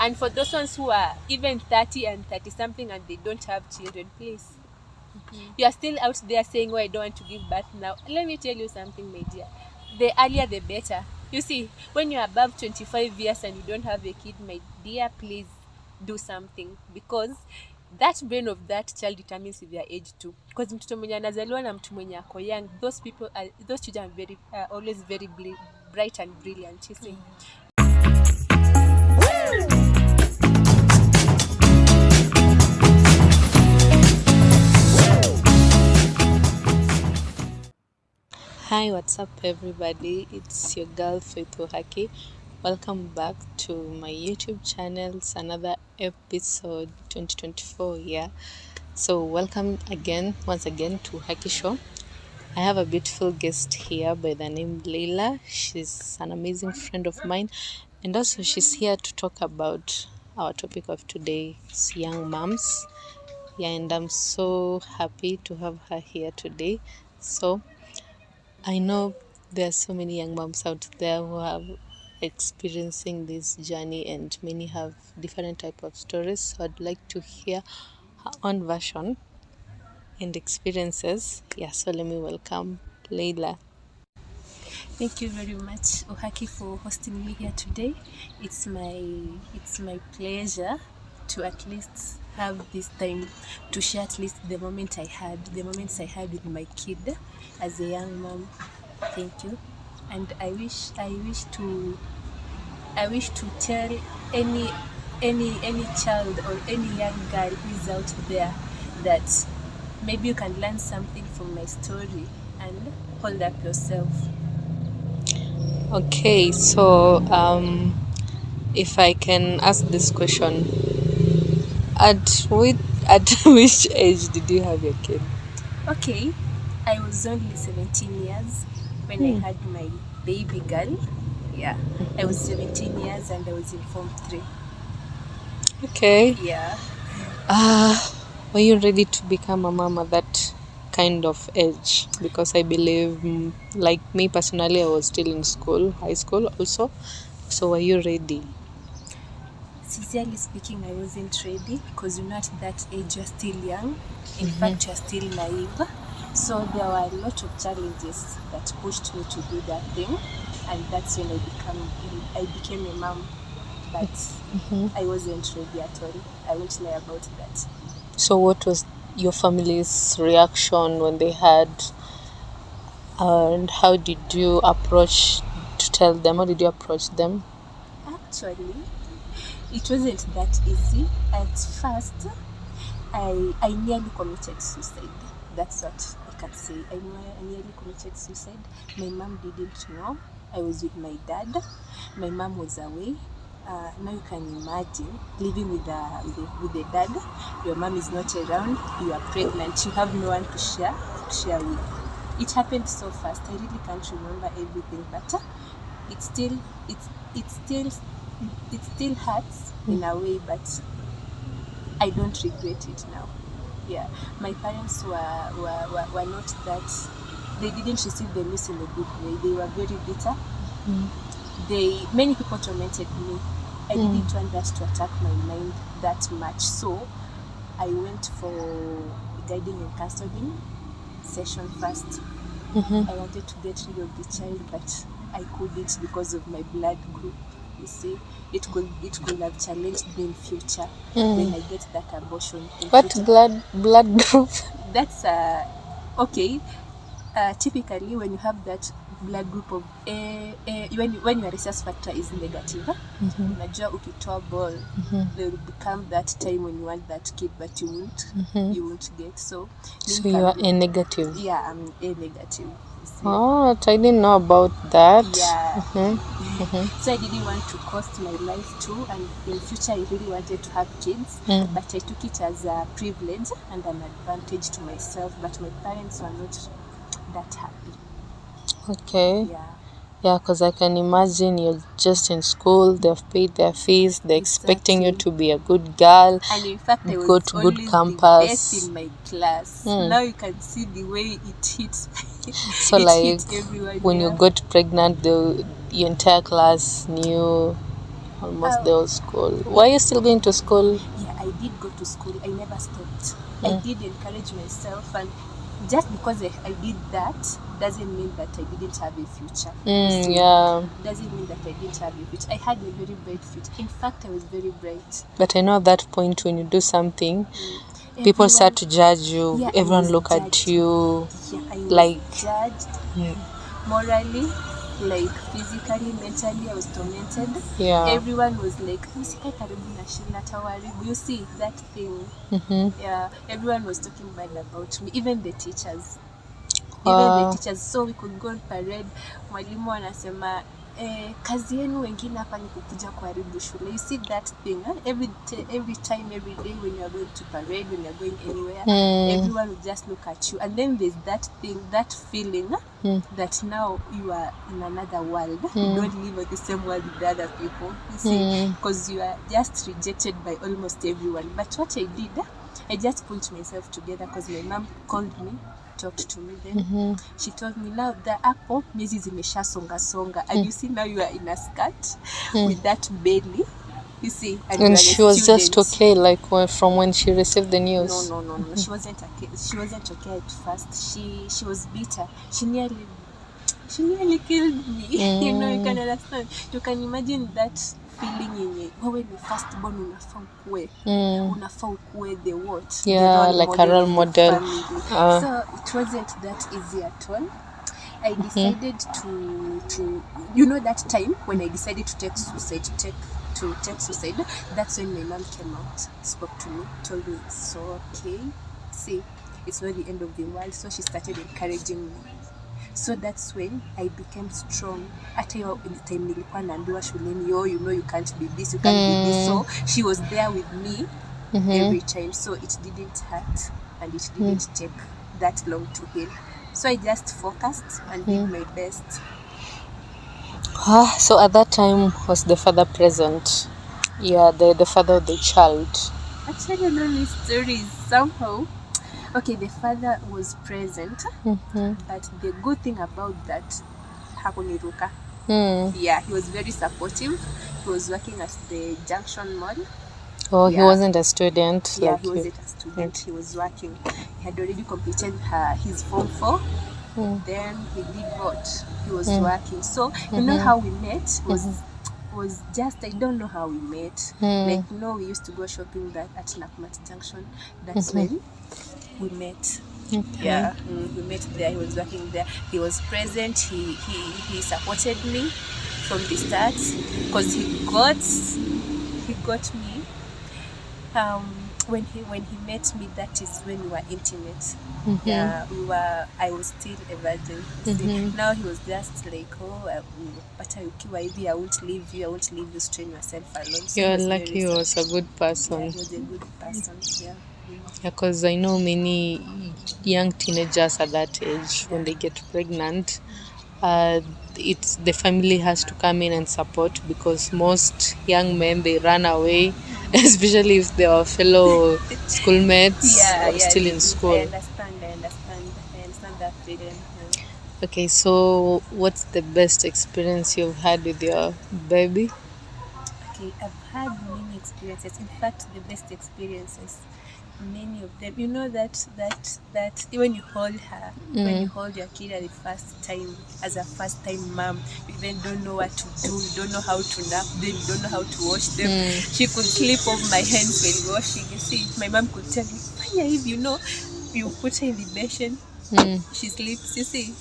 And for those ones who are even 30 and 30 something and they don't have children, please, you are still out there saying, oh, I don't want to give birth now. Let me tell you something, my dear. The earlier the better. You see, when you're above 25 years and you don't have a kid, my dear, please do something, because that brain of that child determines their age too. Because mtoto mwenye anazaliwa na mtu mwenye ako young, those children are very always very bright and brilliant, you see. Hi, what's up everybody? It's your girl Faith Uhaki. Welcome back to my YouTube channel. It's another episode 2024, yeah. So welcome once again to Uhakitalkshow. I have a beautiful guest here by the name Leila. She's an amazing friend of mine, and also she's here to talk about our topic of today, young moms. Yeah, and I'm so happy to have her here today. So I know there are so many young moms out there who are experiencing this journey, and many have different type of stories. So I'd like to hear her own version and experiences. Yeah, so let me welcome Leila. Thank you very much, Uhaki, for hosting me here today. It's my pleasure to at least have this time to share at least the moments I had with my kid as a young mom. Thank you. And I wish to tell any child or any young girl who is out there that maybe you can learn something from my story and hold up yourself. Okay, so if I can ask this question, at which age did you have your kid? Okay, I was only 17 years when I had my baby girl. Yeah, I was 17 years and I was in Form 3. Okay. Yeah. Were you ready to become a mom at that kind of age? Because I believe, like me personally, I was still in school, high school also. So were you ready? Sincerely speaking, I wasn't ready, because at that age you're still young. In fact, you're still naive. So there were a lot of challenges that pushed me to do that thing, and that's when I became a mom. But I wasn't ready at all. I won't lie about that. So what was your family's reaction when they had, and how did you approach to tell them? How did you approach them? Actually, it wasn't that easy. At first, I nearly committed suicide. That's what I can say. I nearly committed suicide. My mom didn't know. I was with my dad. My mom was away. Now you can imagine living with the dad. Your mom is not around. You are pregnant. You have no one to share with. It happened so fast. I really can't remember everything, but it still hurts in a way, but I don't regret it now. Yeah, my parents were not that. They didn't receive the news in a good way. They were very bitter. Many people tormented me. I didn't want that to attack my mind that much, so I went for guiding and counseling session first. I wanted to get rid of the child, but I couldn't because of my blood group. You see, it could have challenged me in future when I get that abortion. What future. blood group? That's okay. Typically, when you have that blood group of when your rhesus factor is negative, unajua ukitoa ball, there will become that time when you want that kid, but you won't get. So you are A negative. Yeah, I'm A negative. Oh, I didn't know about that. Yeah. So I didn't want to cost my life too, and in future I really wanted to have kids, but I took it as a privilege and an advantage to myself. But my parents were not that happy. Okay. Yeah, because I can imagine you're just in school, they've paid their fees, they're expecting you to be a good girl, and in fact I was go to good campus. The best in my class. Now you can see the way it hits. So it hit everyone, when you got pregnant, your entire class knew. almost the whole school. Were you still going to school? Yeah, I did go to school. I never stopped. I did encourage myself, and just because I did that doesn't mean that I didn't have a future. Doesn't mean that I didn't have a future. I had a very bright future. In fact, I was very bright. But I know at that point when you do something, people start to judge you. Yeah, everyone look at you. Yeah, I was like judged morally, like physically, mentally. I was tormented. Yeah. Everyone was like, "Usikae karibu na Sheila, tawaribu." You see that thing? Yeah, everyone was talking bad about me, even the teachers. So we could go on parade, mwalimu anasema kazi yenu wengine hapa ni kukuja kuharibu shule. You see that thing, every time, every day when you are going to parade, when you are going anywhere, everyone will just look at you. And then there's that thing, that feeling that now you are in another world. You don't live in the same world with the other people. You see, because you are just rejected by almost everyone. But what I did, I just pulled myself together because my mom called me, talked to me then. She told me, now the apple miezi zimesha songa and you see now you are in a skirt with that belly, you see, and she was just okay, like from when she received the news. No. She wasn't okay. She wasn't okay at first. She was bitter. She nearly killed me. You know, you can understand. You can imagine that feeling yenye wewe ni first born, unafaa ukue the what? Yeah, the like a role model. So it wasn't that easy at all. I decided to you know that time when I decided to take suicide, that's when my mom came out, spoke to me, told me it's okay, see, it's not the end of the world. So she started encouraging me. So that's when I became strong. Hata hiyo time nilikuwa naambiwa shuleni, you know you can't be this, you can't be this. So she was there with me every time. So it didn't hurt and it didn't take that long to heal. So I just focused and did my best. So at that time, was the father present? Yeah, the father of the child. Actually, I know these stories somehow. Okay, the father was present, but the good thing about that, hakuniruka. Yeah, he was very supportive. He was working at the Junction Mall. Oh, yeah. He wasn't a student? Yeah, he wasn't a student. He was working. He had already completed his Form 4. Then he did what? He was working. So, you know how we met? Was just, I don't know how we met. Like, you know, we used to go shopping at Nakumatt Junction. That's when we met. Yeah, we met there. He was working there. He was present. He supported me from the start because he got me. When he met me, that is when we were intimate. Yeah, I was still a virgin. Now he was just like, but ukiwa hivi, I won't leave you, strain yourself alone. So you're lucky he was a good person. Yeah, he was a good person. Yeah. Because I know many young teenagers at that age, when they get pregnant, it's the family has to come in and support, because most young men, they run away, especially if they are fellow schoolmates or still in school. I understand that feeling. Okay, so what's the best experience you've had with your baby? Okay, I've had many experiences. In fact, the best experiences, many of them. You know that when you hold her, when you hold your kid at the first time, as a first time mom, you even don't know what to do. You don't know how to nap them. You don't know how to wash them. She could slip off my hands when washing. You see, my mom could tell me, "Fanya hivi, you know, you put her in the basin, she sleeps." You see.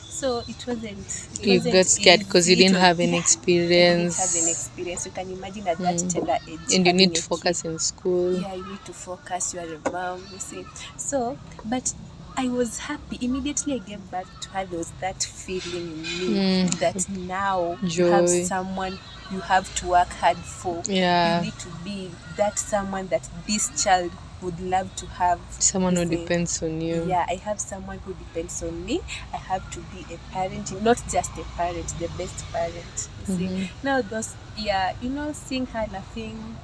So it wasn't. You got scared because you didn't have any experience. I didn't have any experience. You can imagine at that tender age. And you need to focus in school. Yeah, you need to focus. You are a mom, you see. So, but I was happy. Immediately I gave birth to her, there was that feeling in me that now joy. You have someone you have to work hard for. Yeah. You need to be that someone that this child would love to have. Someone who depends on you. Yeah, I have someone who depends on me. I have to be a parent, not just a parent, the best parent. You see, now those, you know, seeing her laughing,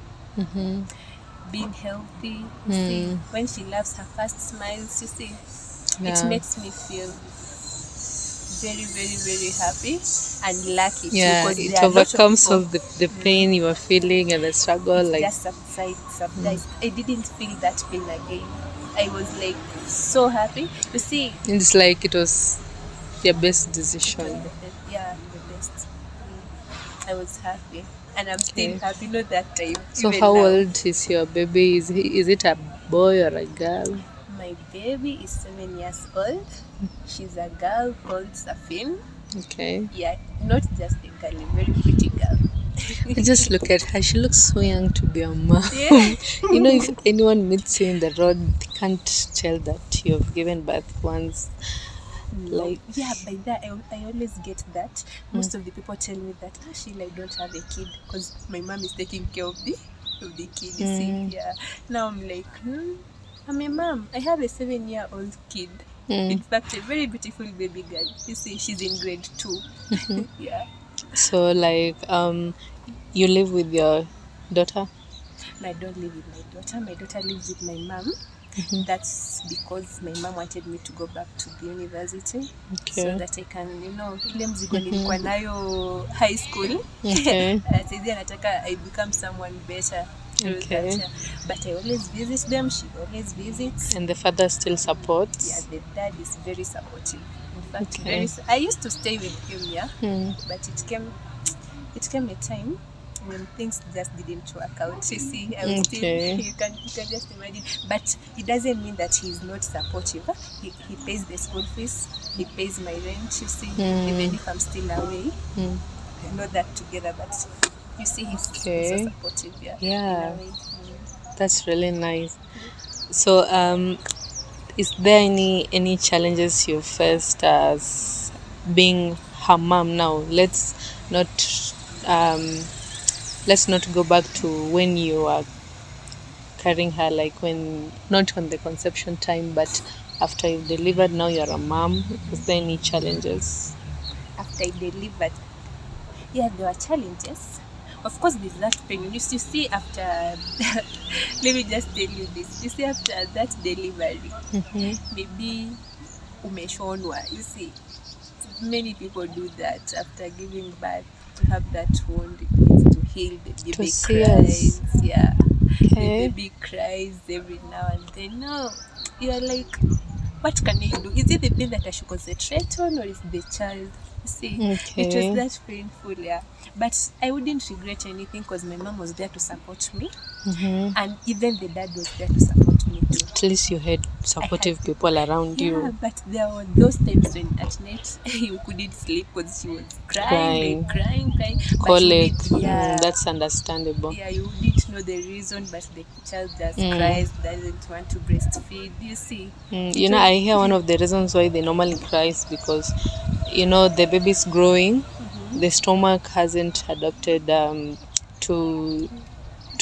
being healthy. You see, when she laughs, her first smiles. You see, it makes me feel very, very, very happy and lucky too. Yeah, 'Cause it there are lots of overcomes people. of the pain you are feeling and the struggle. It Like, just subsides. I didn't feel that pain again. I was like so happy. You see, it's like it was your best decision. the best. I was happy, and I'm still Okay. happy. Not that time, So even how now. old is your baby? Is it a boy or a girl? My baby is 7 years old. She's a girl called Safin. Okay. Yeah, not just a girl, a very pretty girl. I just look at her. She looks so young to be a mom. Yeah. If anyone meets you in the road, they can't tell that you've given birth once. No. Like, Yeah, by that I always get that. Most of the people tell me that Sheila, I don't have a kid because my mom is taking care of the kid. You see, yeah. Now I'm like, I'm a mom. I have a 7-year-old kid. In fact, a very beautiful baby girl. You see, she's in grade 2. Yeah. so like, you live with your daughter? No, I don't live with my daughter. My daughter lives with my mom. That's because my mom wanted me to go back to the university so Okay. that I can, ile mzigo nilikuwa nayo high school. Okay. Saidia nataka I become someone better through Okay. that. But I always visit them. She always visits. And the father still supports? Yeah, the dad is very supportive. In fact, Okay. I used to stay with him, yeah. But it came a time when things just didn't work out. You see, I was Okay. still, you can just imagine. But it doesn't mean that he's not supportive. He pays the school fees, he pays my rent, you see, even if I'm still away. We're not that together, but you see, he's Okay. so supportive, yeah. Yeah. In a way. That's really nice. So, is there any challenges you faced as being her mom now? Not let's not go back to when you were carrying her, like when not on the conception time, but after you delivered. Now you're a mom. Is there any challenges? After I delivered, yeah, there were challenges. Of course, there's that pain. You see, after, let me just tell you this. You see, after that delivery, maybe umeshonwa. You see, many people do that after giving birth. To have that wound, it needs to heal. The baby cries. Yeah. Okay. The baby cries every now and then. No, you're like, what can I do? Is it the pain that I should concentrate on, or is the child? You see, it was that painful, yeah. But I wouldn't regret anything because my mom was there to support me, and even the dad was there to support me too. At least you had supportive people around Yeah, you. but there were those times when at night you couldn't sleep because she was crying. Colic. But That's understandable. yeah, you wouldn't know the reason, but the child just cries, doesn't want to breastfeed. You see, I hear one of the reasons why they normally cry is because the baby's growing, the stomach hasn't adapted to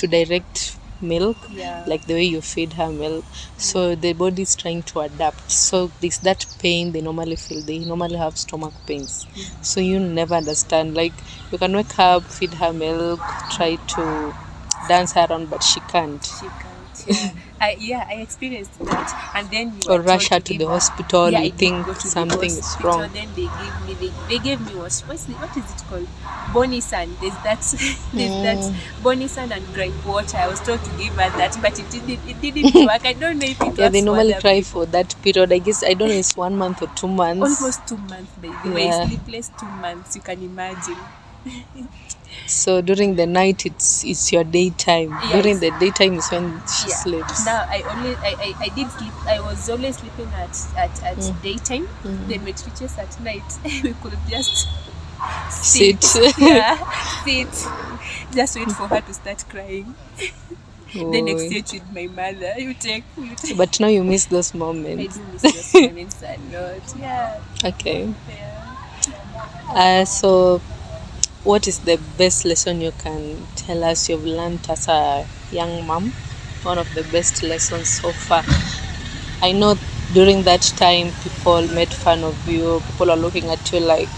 direct milk, yeah, like the way you feed her milk. So the body is trying to adapt. So this that pain they normally feel. They normally have stomach pains. So you never understand. Like you can wake up, feed her milk, try to dance her around, but she can't. Yeah. I experienced that, and then you Or were rush her told to give the her- hospital. Yeah, You I did think go to something the is hospital. wrong. Then they gave me what is it called? Bonisan. There's that Bonisan and gripe water. I was told to give her that, but it didn't work. I don't know if it works. Yeah, they normally for cry other for that period. I guess I don't know, it's 1 month or 2 months. almost 2 months, by the way. Yeah. Sleepless 2 months. You can imagine. So during the night it's your daytime. Yeah, During the daytime is when she yeah. sleeps. Now I did sleep. I was always sleeping at daytime. Then when it reaches at night, we could just sit. Yeah, sit. Just wait for her to start crying. Then Oh. exchange with my mother. You take. But now you miss those I moments. do miss those moments a lot. Yeah. Okay. Yeah. So what is the best lesson you can tell us you've learned as a young mom? One of the best lessons so far. I know during that time people made fun of you. People are looking at you like,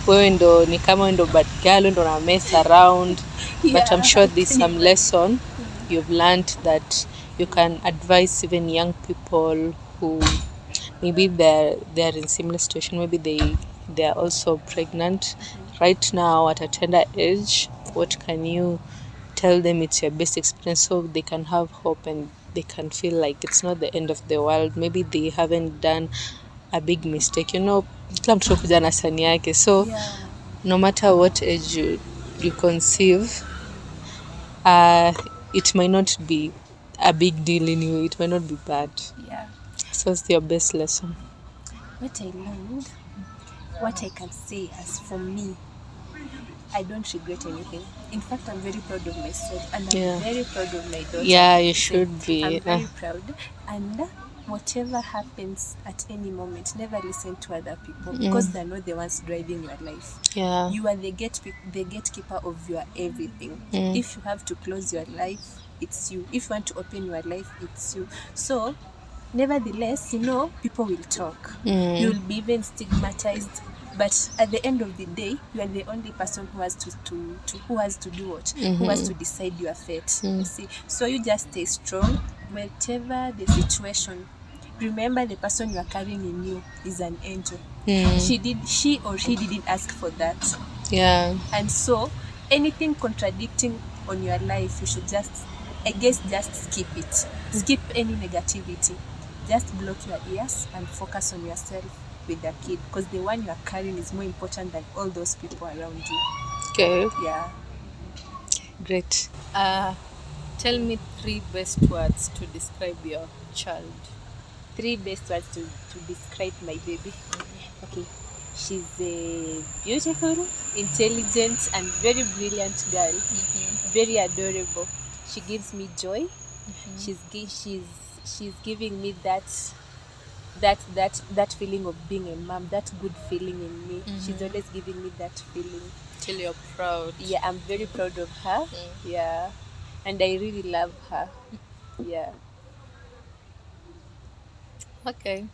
wewe ndo ni kama ndo bad girl, ndo na mess around. But I'm sure there's some lesson you've learned that you can advise even young people who maybe they're in similar situation. Maybe they're also pregnant right now at a tender age. What can you tell them? It's your best experience, so they can have hope and they can feel like it's not the end of the world. Maybe they haven't done a big mistake. Kila mtu kuja na sani yake, so no matter what age you conceive, it might not be a big deal in you. It might not be bad. Yeah. So it's your best lesson. What I learned, what I can say as for me, I don't regret anything. In fact, I'm very proud of myself, and I'm very proud of my daughter. Yeah, you should be. I'm very proud. And whatever happens at any moment, never listen to other people because they're not the ones driving your life. Yeah. You are the gatekeeper of your everything. If you have to close your life, it's you. If you want to open your life, it's you. So, nevertheless, people will talk. You'll be even stigmatized. But at the end of the day, you are the only person who has to do what? Who has to decide your fate. You see? So you just stay strong. Whatever the situation, remember the person you are carrying in you is an angel. She or he didn't ask for that. Yeah. And so anything contradicting on your life, you should just skip it. Skip any negativity. Just block your ears and focus on yourself with the kid, because the one you are carrying is more important than all those people around you. Okay. Yeah. Great. Tell me 3 best words to describe your child. 3 best words to describe my baby. Okay. She's a beautiful, intelligent, and very brilliant girl. Very adorable. She gives me joy. She's giving me that feeling of being a mom, that good feeling in me. She's always giving me that feeling. Till you're proud. Yeah, I'm very proud of her. Yeah. And I really love her. Yeah. Okay.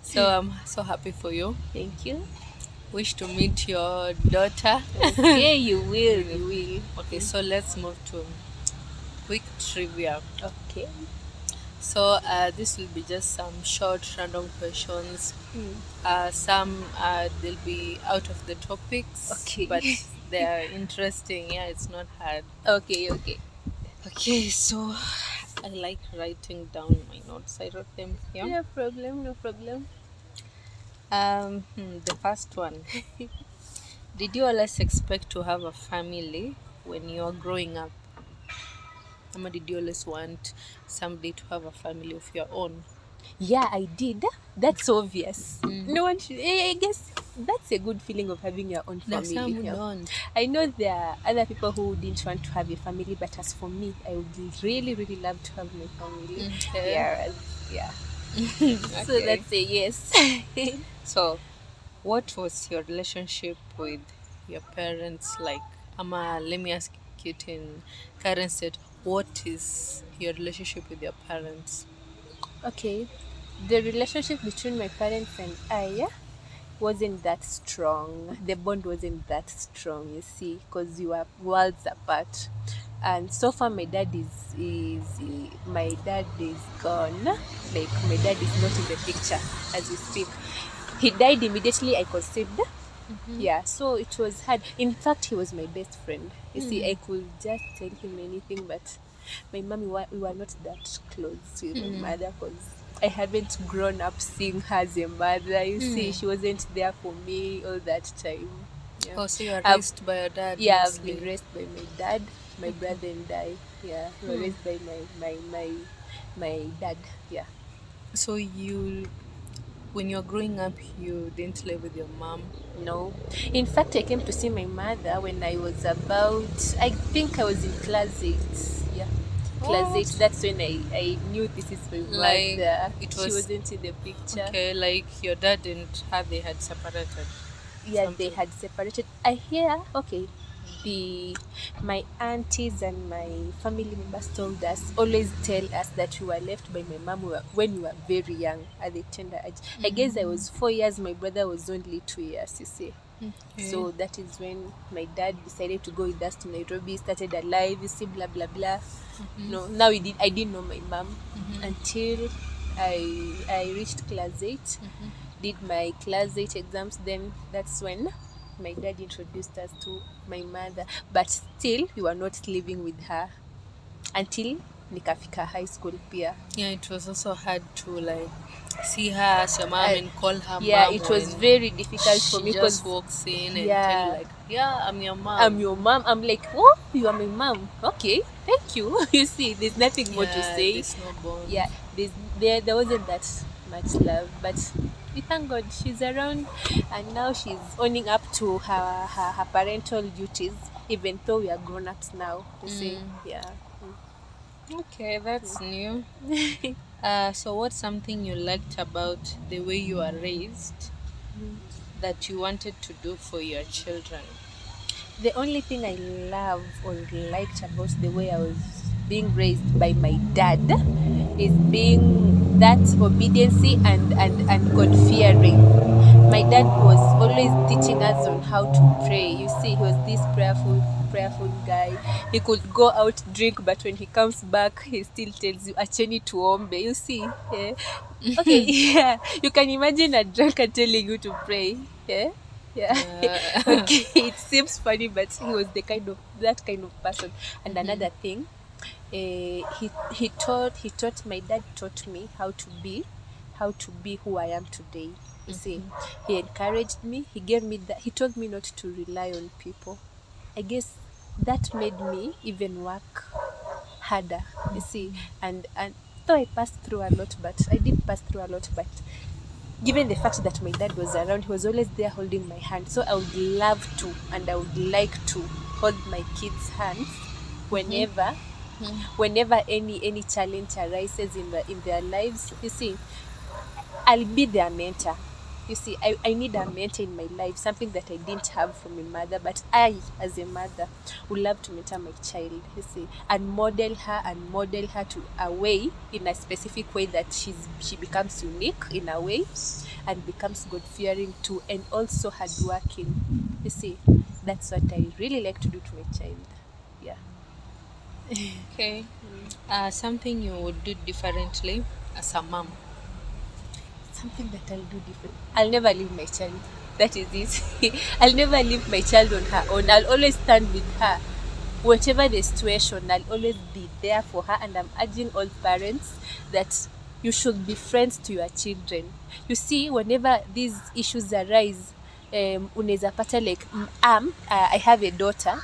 So I'm so happy for you. Thank you. Wish to meet your daughter. Okay, you will. Okay, so let's move to quick trivia. Okay. So this will be just some short random questions. Some they'll be out of the topics. Okay. But they are interesting. Yeah, it's not hard. Okay. Okay, so I like writing down my notes. I wrote them here. No problem. The first one. Did you always expect to have a family when you were growing up? Or did you always want someday to have a family of your own? Yeah, I did. That's obvious. No one should. I guess that's a good feeling of having your own family. Some who don't. I know there are other people who didn't want to have a family, but as for me, I would really, really love to have my family. Okay. Yeah. Okay. So that's a yes. So, what was your relationship with your parents like? Let me ask it in current state. What is your relationship with your parents? Okay. The relationship between my parents and I wasn't that strong. The bond wasn't that strong, you see, because we were worlds apart. And so far my dad is gone. Like, my dad is not in the picture as we speak. He died immediately I conceived. Yeah, so it was hard. In fact, he was my best friend. You see, I could just tell him anything, but my mom, we were not that close with my mother, because I haven't grown up seeing her as a mother. You see, she wasn't there for me all that time. Yeah. Oh, so you were raised by your dad? Yeah, I've mostly. been raised by my dad, my brother and I. Yeah, we were raised by my dad. Yeah. So when you were growing up, you didn't live with your mom? No. In fact, I came to see my mother when I was I think I was in class 8. Yeah. Class 8. That's when I knew this is my Like, mother. she wasn't in the picture. Okay, like your dad didn't have, they had separated. Yeah, they had separated. I hear, okay, my aunties and my family members always tell us that we were left by my mom when we were very young, at the tender age. I guess I was 4 years, my brother was only 2 years, you see. Okay. So that is when my dad decided to go with us to Nairobi, started a life, you see, blah blah blah. No, now I didn't know my mom until I reached class 8, did my class 8 exams. Then that's when my dad introduced us to my mother, but still we were not living with her until nikafika high school pia. Yeah, it was also hard to like see her as your mom and call her Yeah, mom it was when very difficult for she me just because walks in and yeah, tell like, yeah, I'm your mom. I'm your mom. I'm like, oh, you are my mom. Okay, thank you. You see, there's nothing more to Yeah, say. there's no bond. Yeah, there wasn't that much love, but we thank God she's around, and now she's owning up to her parental duties, even though we are grown ups now. You see, yeah. Okay, that's new. So what's something you liked about the way you are raised that you wanted to do for your children? The only thing I love or liked about the way I was being raised by my dad is being that obediency and God fearing. My dad was always teaching us on how to pray. You see, he was this prayerful guy. He could go out drink, but when he comes back, he still tells you, "Acheni tuombe." You see, yeah. Okay, yeah. You can imagine a drunkard telling you to pray, yeah. Yeah. Okay, it seems funny, but he was that kind of person. And another thing, my dad taught me how to be who I am today. You see, he encouraged me. He gave me that. He told me not to rely on people. I guess that made me even work harder. You see, and though I passed through a lot, but given the fact that my dad was around, he was always there holding my hand. So I would love to, and I would like to hold my kids' hands whenever any challenge arises in their lives. You see, I'll be their mentor. You see, I need a mentor in my life, something that I didn't have from a mother, but I, as a mother, would love to mentor my child, you see, and model her to a way, in a specific way that she becomes unique in a way and becomes God-fearing too, and also hardworking. You see, that's what I really like to do to my child. Yeah. Okay. Something you would do differently as a mom. Something that I'll do different. I'll never leave my child. That is it. I'll never leave my child on her own. I'll always stand with her. Whatever the situation, I'll always be there for her. And I'm urging all parents that you should be friends to your children. You see, whenever these issues arise, unaweza pata like I have a daughter.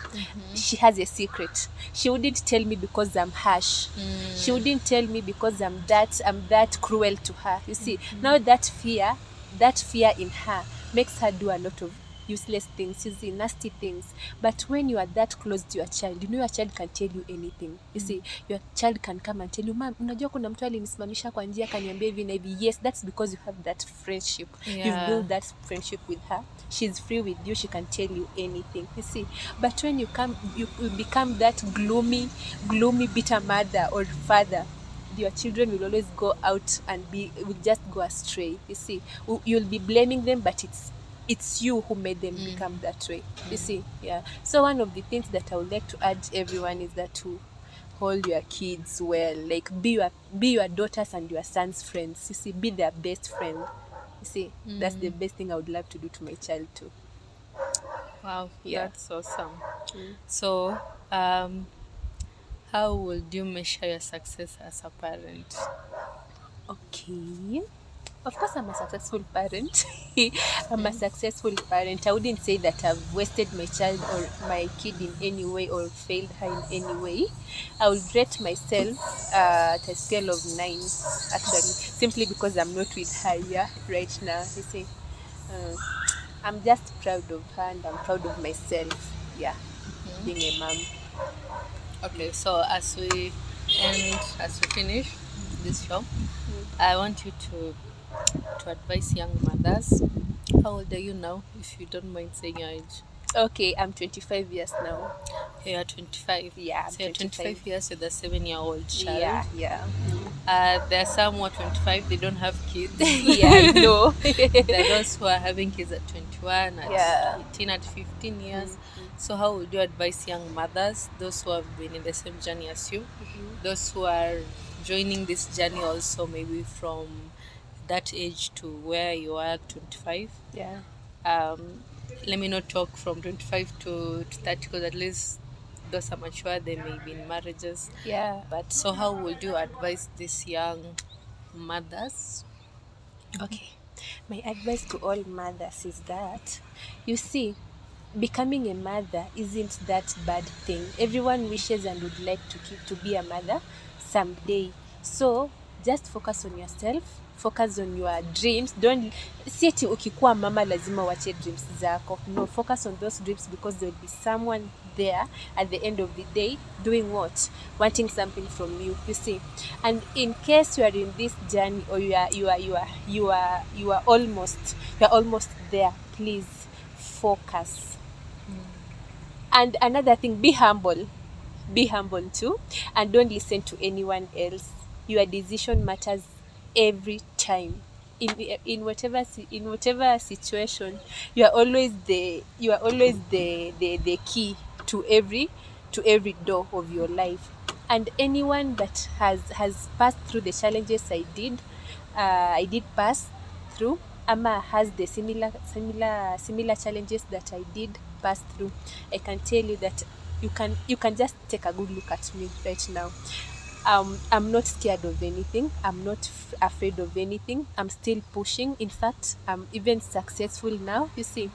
She has a secret. She wouldn't tell me because I'm harsh. She wouldn't tell me because I'm that cruel to her. You see, now that fear in her makes her do a lot of useless things, you see, nasty things. But when you are that close to your child, you know your child can tell you anything. You see, your child can come and tell you, "Mom, unajua kuna mtu alinisimamisha kwa njia kaniambia hivi na hivi." Yes, that's because you have that friendship. Yeah. You've built that friendship with her. She's free with you. She can tell you anything. You see, but when you become that gloomy, bitter mother or father, your children will always go out and will just go astray. You see, you'll be blaming them, but it's you who made them become that way. You see, yeah. So one of the things that I would like to urge everyone is that to hold your kids well, like be your daughters and your sons' friends. You see, be their best friend. You see, that's the best thing I would love to do to my child too. Wow, Yeah. that's awesome. So, how would you measure your success as a parent? Okay. Of course, I'm a successful parent. I'm a successful parent. I wouldn't say that I've wasted my child or my kid in any way or failed her in any way. I would rate myself at a scale of 9, actually, simply because I'm not with her here right now. You see, I'm just proud of her and I'm proud of myself. Yeah, being a mom. Okay, so as we finish this show, I want you to advise young mothers. How old are you now, if you don't mind saying your age? Okay, I'm 25 years now. You are 25. Yeah, I'm So you're 25 years with a 7-year-old child. Yeah. There are some who are 25, they don't have kids. Yeah, I know. There are those who are having kids at 21, at Yeah. 18, at 15 years. So how would you advise young mothers, those who have been in the same journey as you, those who are joining this journey also, maybe from that age to where you are, 25. Yeah. Let me not talk from 25 to 30, because at least those are mature, they may be in marriages. Yeah. But so how would you advise these young mothers? Okay. My advice to all mothers is that, you see, becoming a mother isn't that bad thing. Everyone wishes and would like to be a mother someday. So just focus on yourself, focus on your dreams. Don't si eti ukikuwa mama lazima uache dreams zako. No, focus on those dreams, because there will be someone there at the end of the day doing what? Wanting something from you, you see. And in case you are in this journey, or you are almost there, please focus. And another thing, be humble too, and don't listen to anyone else. Your decision matters every time. In whatever situation, you are always the key to every door of your life. And anyone that has passed through the challenges I did pass through, ama has the similar challenges that I did pass through, I can tell you that you can just take a good look at me right now. I'm not scared of anything. I'm not afraid of anything. I'm still pushing. In fact, I'm even successful now, you see,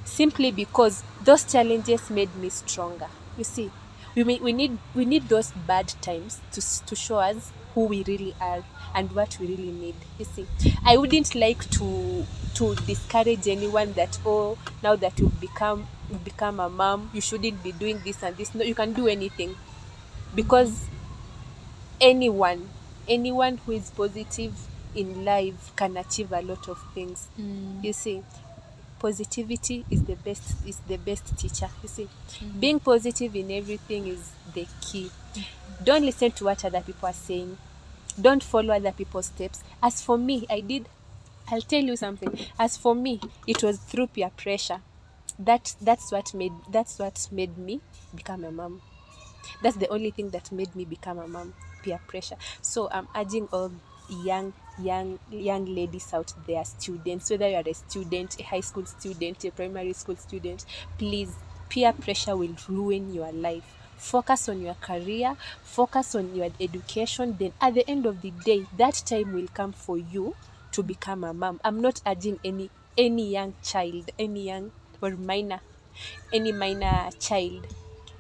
simply because those challenges made me stronger. You see, we need those bad times to show us who we really are and what we really need. You see, I wouldn't like to discourage anyone that, oh, now that you've become a mom, you shouldn't be doing this and this. No, you can do anything, because anyone who is positive in life can achieve a lot of things. You see, positivity is the best teacher, you see. Being positive in everything is the key. Don't listen to what other people are saying. Don't follow other people's steps. As for me, I'll tell you something. As for me, it was through peer pressure. That's what made me become a mom. That's the only thing that made me become a mom, peer pressure. So I'm urging all young ladies out there, students, whether you're a student, a high school student, a primary school student, please, peer pressure will ruin your life. Focus on your career, focus on your education, then at the end of the day, that time will come for you to become a mom. I'm not urging any young child, any young or any minor child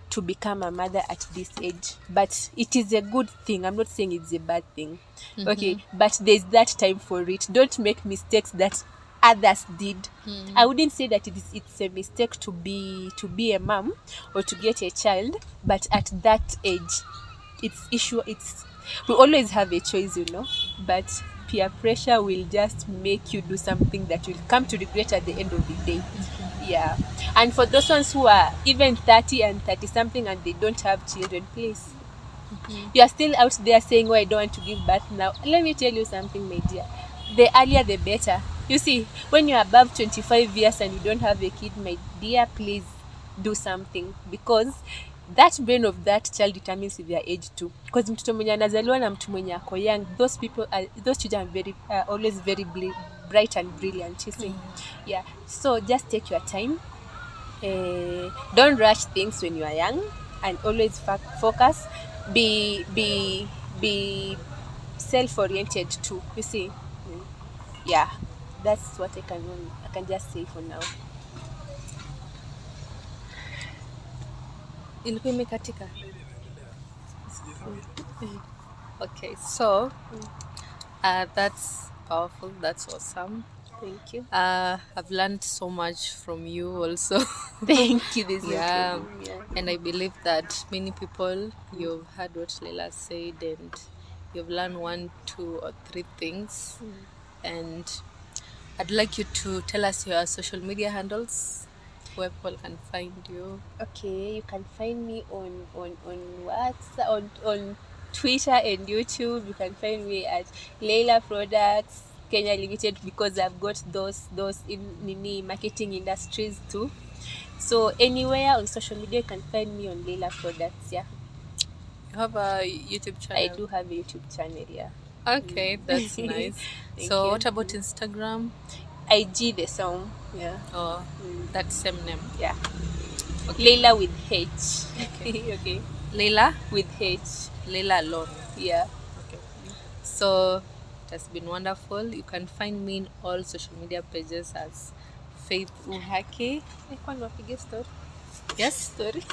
to become a mother at this age, but it is a good thing. I'm not saying it's a bad thing. Okay, but there's that time for it. Don't make mistakes that others did. I wouldn't say that it's a mistake to be a mom or to get a child, but at that age, it's we always have a choice, but peer pressure will just make you do something that will come to regret at the end of the day. Yeah. And for those ones who are even 30 and 30 something and they don't have children, please, you are still out there saying, oh, I don't want to give birth now. Let me tell you something, my dear. The earlier the better. You see, when you're above 25 years and you don't have a kid, my dear, please do something, because that brain of that child determines their age too. Because mtoto mwenye anazaliwa na mtu mwenye ako young, those children are always very bright and brilliant, you see. Yeah. So just take your time. Don't rush things when you are young, and always focus. Be self-oriented too, you see. Yeah, that's what I can just say for now. Ilikuwa imekatika. Okay, so that's powerful. That's awesome. Thank you. I've learned so much from you also. Thank you. This Yeah. And I believe that many people, you've heard what Leila said, and you've learned 1, 2, or 3 things. And I'd like you to tell us your social media handles, where people can find you. Okay, you can find me on WhatsApp, on Twitter and YouTube. You can find me at Leila Products Kenya Limited, because I've got those in marketing industries too. So anywhere on social media you can find me on Leila Products. Yeah. You have a YouTube I channel? do have a YouTube channel, yeah. Okay, that's nice. Thank So you. what about Instagram? IG the song, yeah. Oh, that same name. Yeah. Okay. Leila with H. Okay. Okay. Leila? With H. Leila alone. Yeah. Okay. So it has been wonderful. You can find me in all social media pages as Faith Uhaki. Nilikuwa niwapige story. Yes. Story.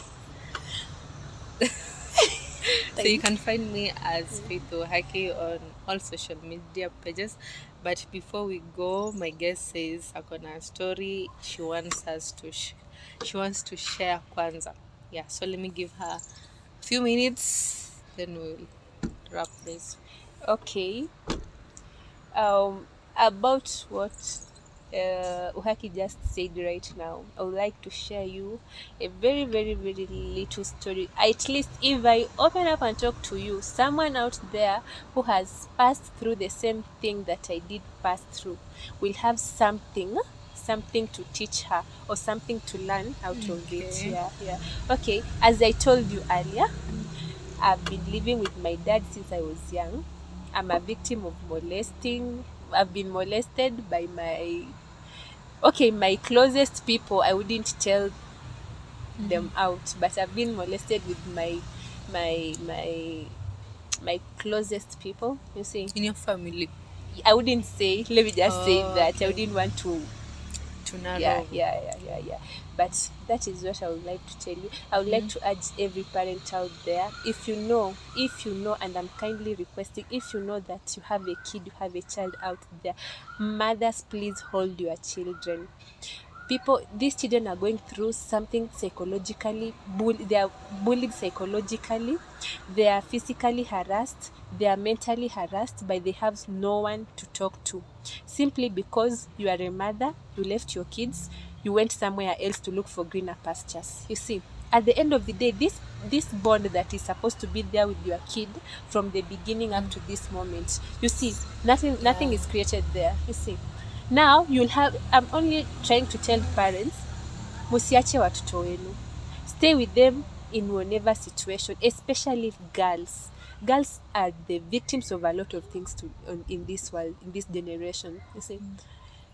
So you can find me as Faith Uhaki on all social media pages. But before we go, my guest says akona story she wants us to she wants to share kwanza. Yeah, so let me give her a few minutes, then we'll wrap this. Okay. About what Uhaki just said right now, I would like to share you a very, very, very little story. At least if I open up and talk to you, someone out there who has passed through the same thing that I did pass through will have something to teach her or something to learn out of it. Okay. Yeah. Okay, as I told you earlier, I've been living with my dad since I was young. I'm a victim of molesting. I've been molested by my closest people. I wouldn't tell them out, but I've been molested with my my my closest people. You see, In your family. I wouldn't say. Let me just say Oh, that I okay. wouldn't want to. To Yeah. narrow. But that is what I would like to tell you. I would like to urge every parent out there, if you know, and I'm kindly requesting, if you know that you have a kid, you have a child out there, mothers, please hold your children. These children are going through something psychologically. They are bullied psychologically, they are physically harassed, they are mentally harassed, but they have no one to talk to, simply because you are a mother, you left your kids, you went somewhere else to look for greener pastures. You see, at the end of the day, this bond that is supposed to be there with your kid from the beginning up to this moment, you see, nothing is created there. You see, now I'm only trying to tell parents, musiache watoto wenu, stay with them in whatever situation, especially girls. Girls are the victims of a lot of things in this world, in this generation. You see,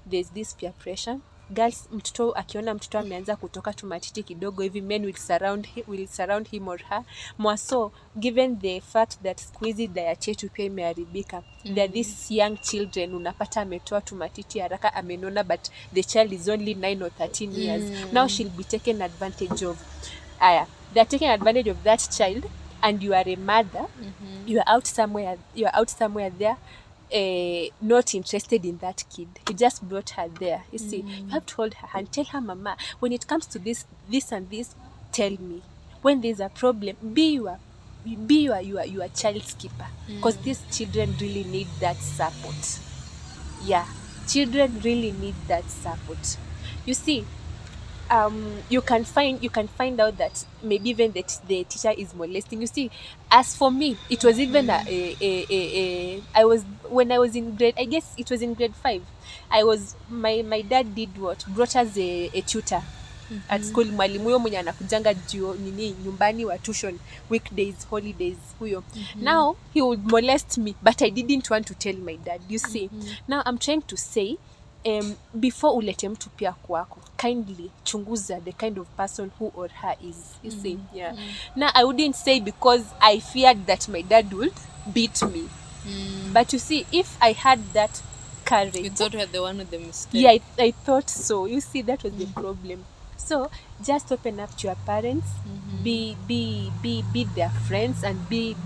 there's this peer pressure. Girls, mtoto akiona mtoto ameanza kutoka tu matiti kidogo hivi, men will surround him or her more so, given the fact that siku hizi diet yetu pia imeharibika. There are these young children, unapata ametoa tu matiti haraka, amenona, but the child is only 9 or 13 years. Now she'll be taken advantage of. They're taking advantage of that child, and you are a mother. You are out somewhere there, not interested in that kid. You just brought her there. You see, you have to hold her hand, tell her, mama, when it comes to this and this, tell me. When there's a problem, be your child's keeper, because these children really need that support. Yeah, children really need that support. You see, you can find out that maybe even the teacher is molesting. You see, as for me, it was even I was, when I was in grade, I guess it was in grade 5, my dad did what, brought us a tutor at school. Mwalimu huyo mwenye anakujanga nyumbani wa tuition weekdays, holidays, huyo. Now he would molest me, but I didn't want to tell my dad. You see, now I'm trying to say, before ulete mtu pia kwako, kindly chunguza the kind of person who or her is. You see, yeah. Now I wouldn't say because I feared that my dad would beat me, but you see, if I had that courage, You thought you were the one with the mistake. yeah, I thought so. You see, that was the problem. So just open up to your parents, be their friends, and be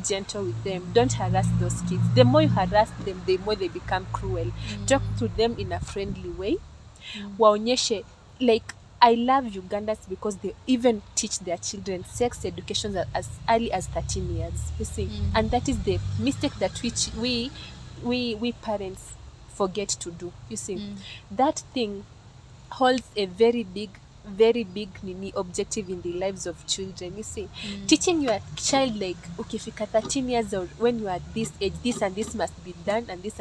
gentle with them. Don't harass those kids. The more you harass them, the more they become cruel. Talk to them in a friendly way. Waonyeshe, like, I love Ugandans because they even teach their children sex education as early as 13 years. You see, and that is the mistake that we parents forget to do. You see, that thing holds a very big objective in the lives of children. You see, teaching your child, like, ukifika 13 years old, when you are this age, this and this must be done, and this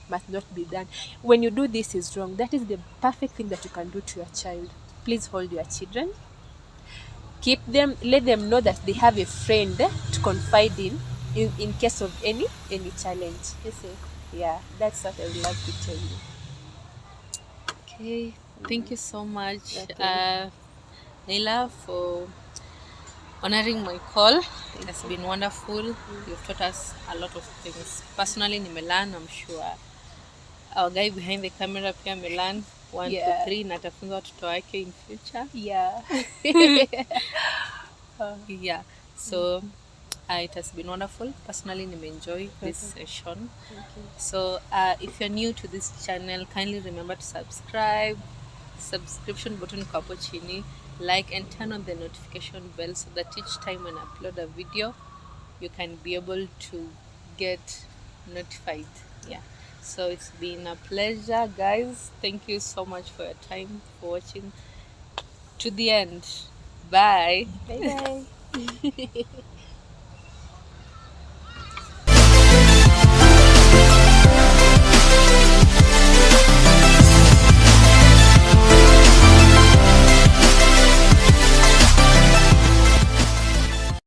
must not be done. When you do this is wrong. That is the perfect thing that you can do to your child. Please hold your children, let them know that they have a friend to confide in case of any challenge. You see, yeah, that's what I would love to tell you. Okay, thank you so much, Okay. Leila, for honoring my call. It has been wonderful. You've taught us a lot of things. Personally, nimelearn, I'm sure. Our guy behind the camera pia amelearn 1 to Yeah. 3 na atafunza watoto wake in future. Yeah. Yeah. So it has been wonderful. Personally, nimeenjoy this session. Okay. So if you're new to this channel, kindly remember to subscribe. Subscription button iko hapo chini, like and turn on the notification bell so that each time when I upload a video you can be able to get notified. Yeah, so it's been a pleasure, guys. Thank you so much for your time, for watching to the end. Bye. Bye bye.